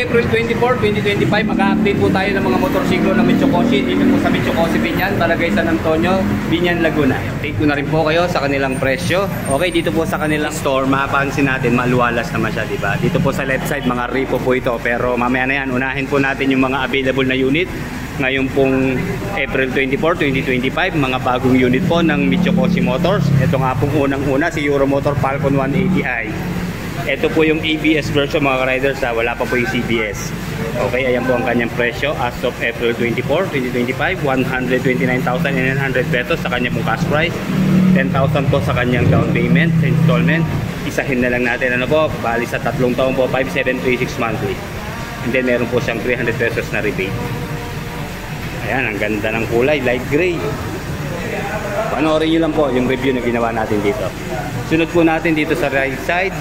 April 24, 2025, mag-update po tayo ng mga motorsiklo ng Mitsukoshi dito po sa Mitsukoshi Binyan, Barangay San Antonio, Binyan, Laguna. Update ko na rin po kayo sa kanilang presyo. Okay, dito po sa kanilang store, mapapansin natin, maluwalas naman siya, diba? Dito po sa left side, mga repo po ito. Pero mamaya na yan, unahin po natin yung mga available na unit. Ngayon pong April 24, 2025, mga bagong unit po ng Mitsukoshi Motors. Ito nga pong unang-una, si Euromotor Falcon 180i. Ito po yung ABS version mga riders, wala pa po yung CBS. Okay, ayan po ang kanyang presyo as of April 24, 2025, 129,900 pesos sa kanyang cash price. 10,000 po sa kanyang down payment, installment. Isahin na lang natin, ano po, bali sa 3 taon po, 5,736 monthly. And then meron po siyang 300 pesos na rebate. Ayan, ang ganda ng kulay, light gray. Panoorin nyo lang po yung review na ginawa natin dito. Sunod po natin dito sa right side,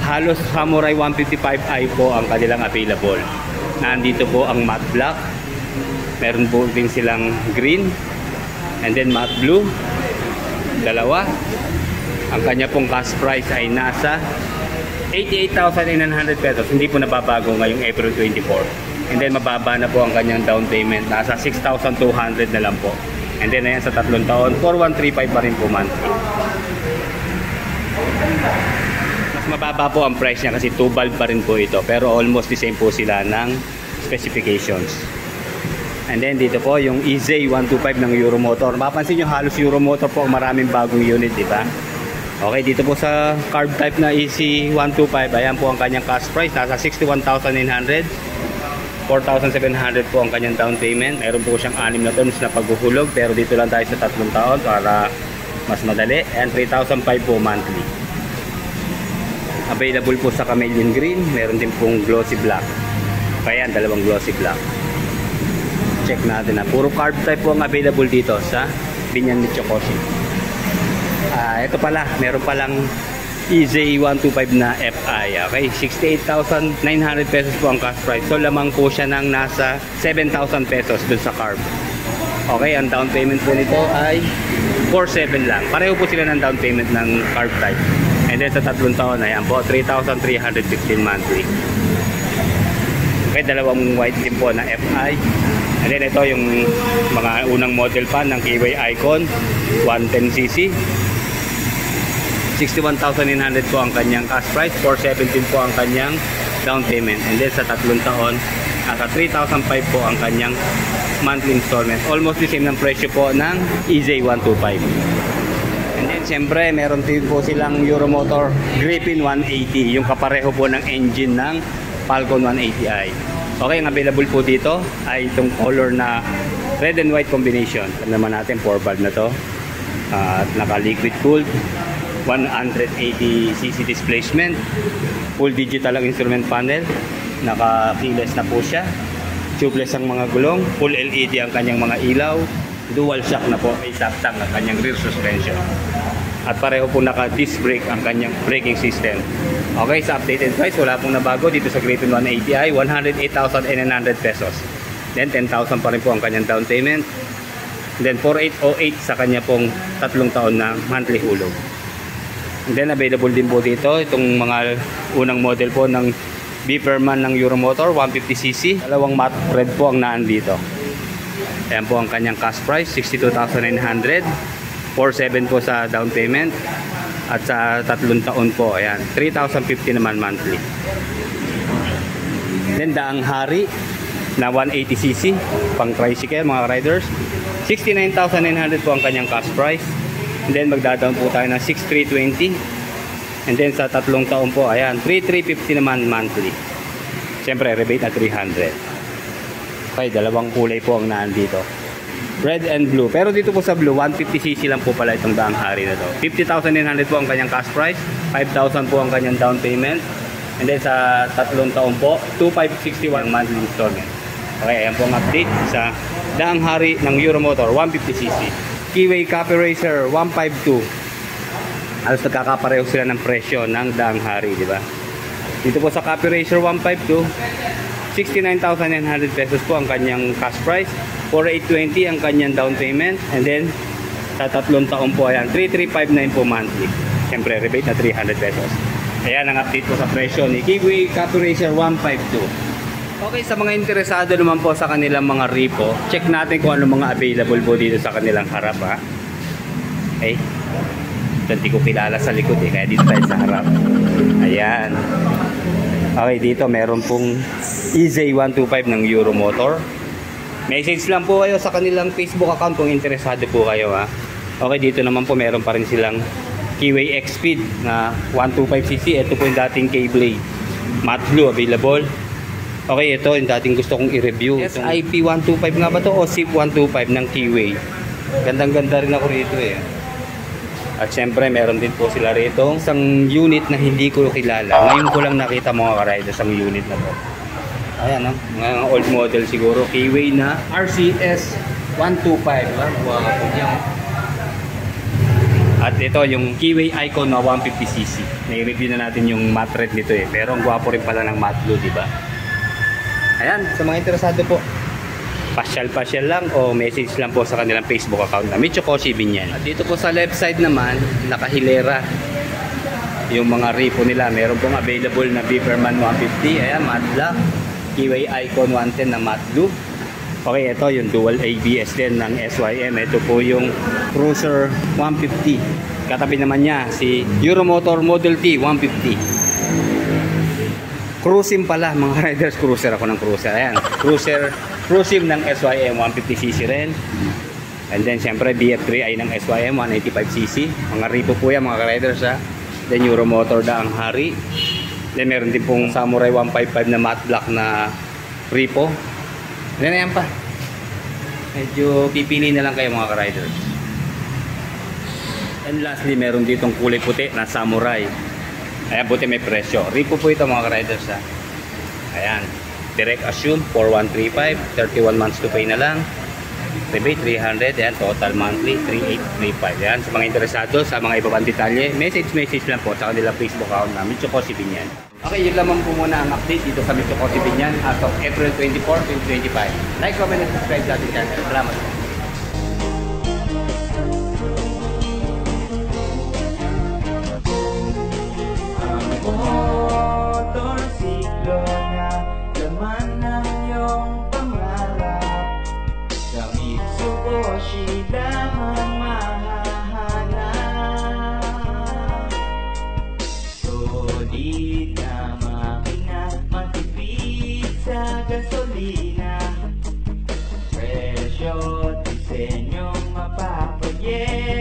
halos Samurai 155i po ang kanilang available. Nandito po ang matte black. Meron po din silang green. And then matte blue. Dalawa. Ang kanya pong cash price ay nasa 88,900 pesos. Hindi po nababago ngayong April 24. And then mababa na po ang kanyang down payment. Nasa 6,200 na lang po. And then ayan sa 3 taon, 4,135 pa rin po monthly. Mas mababa po ang price niya kasi 2 valve pa rin po ito. Pero almost the same po sila ng specifications. And then dito po yung EZ125 ng Euromotor. Mapansin nyo halos Euromotor po maraming bagong unit, di ba? Okay, dito po sa carb type na EZ125, ayan po ang kanyang cash price. Nasa 61,900. 4,700 po ang kanyang down payment. Mayroon po siyang 6 na tons na paghuhulog. Pero dito lang tayo sa 3 taon para mas madali. And 3,500 po monthly. Available po sa Chameleon Green. Meron din pong glossy black. Kaya yan, dalawang glossy black. Check natin na. Puro carb type po ang available dito sa Binyan Mitsukoshi. Ito pala, meron palang EZ125 na FI. Okay, 68,900 pesos po ang cash price. So lamang po siya ng nasa 7,000 pesos dun sa carb. Okay, ang down payment po nito ay 4,700 lang. Pareho po sila ng down payment ng carb type. And then sa 3 taon, ayan po, 3,315 monthly. Okay, dalawang white din po na FI. And then ito yung mga unang model pa ng KY Icon 110cc. 61,900 po ang kanyang cash price, 417 po ang kanyang down payment. And then sa 3 taon, nasa 3,500 po ang kanyang monthly installment. Almost the same ng presyo po ng EZ125. And then siyempre, meron din po silang Euromotor Griffin 180, yung kapareho po ng engine ng Falcon 180i. Okay, ang available po dito ay itong color na red and white combination. Alam naman natin, 4 valve na to. At naka-liquid cooled. 180cc displacement, full digital ang instrument panel, naka-keyless na po siya, tubeless ang mga gulong, full LED ang kanyang mga ilaw, dual shock na po, may saptang ang kanyang rear suspension, at pareho po naka-disc brake ang kanyang braking system. Okay, sa updated price, wala pong nabago dito sa Griffin 180i, 108,900 pesos. Then 10,000 pa rin po ang kanyang down payment. Then 4,808 sa kanya pong 3 taon na monthly hulog. And then available din po dito itong mga unang model po ng Beeperman ng Euromotor 150cc. Dalawang matte red po ang naan dito. Ayan po ang kanyang cash price, 62,900. 4,700 po sa down payment. At sa 3 taon po, ayan, 3,050 naman monthly. Then Daang Hari na 180cc pang tricycle mga riders. 69,900 po ang kanyang cash price. And then magda-down po tayo ng 6,320. And then sa 3 taon po, ayan, 3,350 naman monthly. Siyempre, rebate na 300. Okay, dalawang kulay po ang naan dito. Red and blue. Pero dito po sa blue, 150cc lang po pala itong Daang Hari na to. 50,900 po ang kanyang cash price. 5,000 po ang kanyang down payment. And then sa 3 taon po, 2,561 monthly installment. Okay, ayan po ang update sa Daang Hari ng Euromotor 150cc. Keyway Copy Racer 152. Alos nagkakapareho sila ng presyo ng Daang Hari, di ba? Dito po sa Copy Racer 152, 69,900 pesos po ang kanyang cash price, 4,820 ang kanyang down payment, and then sa 3 taon po, ayan, 3,359 po monthly. Siyempre, rebate na 300 pesos. Ayan ang update po sa presyo ni Keyway Copy Racer 152. Okay, sa mga interesado naman po sa kanilang mga repo, check natin kung ano mga available po dito sa kanilang harap, ha. Okay. Hindi ko kilala sa likod eh, kaya dito tayo sa harap. Ayan. Okay, dito meron pong EJ125 ng Euromotor. Message lang po kayo sa kanilang Facebook account kung interesado po kayo, ha. Okay, dito naman po meron pa rin silang Keyway X-Speed na 125cc. Ito po yung dating K-Blade. Matte blue available. Okay, ito yung dating gusto kong i-review. IP125 nga ba to o SIP125 ng Keyway? Gandang-ganda rin ako rito eh. At syempre, meron din po sila rito isang unit na hindi ko kilala. Ngayon ko lang nakita mga ka-riders ang unit na to. Ayan, no? Mga old model siguro. Keyway na RCS 125. Wow, yan. At ito yung Keyway Icon na 150cc. Na-review na natin yung matte red nito eh. Pero ang gwapo rin pala ng matte blue, di ba? Ayan, sa mga interesado po, pasyal-pasyal lang o message lang po sa kanilang Facebook account na Michokoshi Binyan. At dito po sa left side naman, nakahilera yung mga repo nila. Meron pong available na Beaverman 150. Ayan, matte black. Keyway Icon 110 na matte blue. Okay, ito yung dual ABS din ng SYM. Ito po yung Cruiser 150. Katabi naman niya si Euromotor Model T 150. Cruisim pala, mga riders. Cruiser ako ng Cruiser. Ayan, Cruisim ng SYM 150cc rin. And then syempre BF3i ng SYM 185cc. Mga repo po yan mga riders, ha. Then Euromotor da ang hari. Then meron din pong Samurai 155 na matte black na repo. Then ayan pa. Medyo pipili na lang kayo mga riders. And lastly, meron ditong kulay puti na Samurai. Ayan, buti may presyo. Repo po ito mga riders, ha. Ayan. Direct assume 4135, 31 months to pay na lang. Rebate 300, ayan, total monthly 3835. Ayan, sa mga interesado sa mga iba pang detalye, message lang po sa kanilang Facebook account na Michokoshi Binyan. Okay, yun lamang po muna ang update dito sa Michokoshi Binyan as of April 24, 2025. Like, comment, and subscribe sa ating channel. Salamat po. Motorsiklo na laman ng iyong pangarap, sa Mitsukoshi lamang mahahanap. Solid na makina, matipid sa gasolina, presyo, disenyong mapapagyan.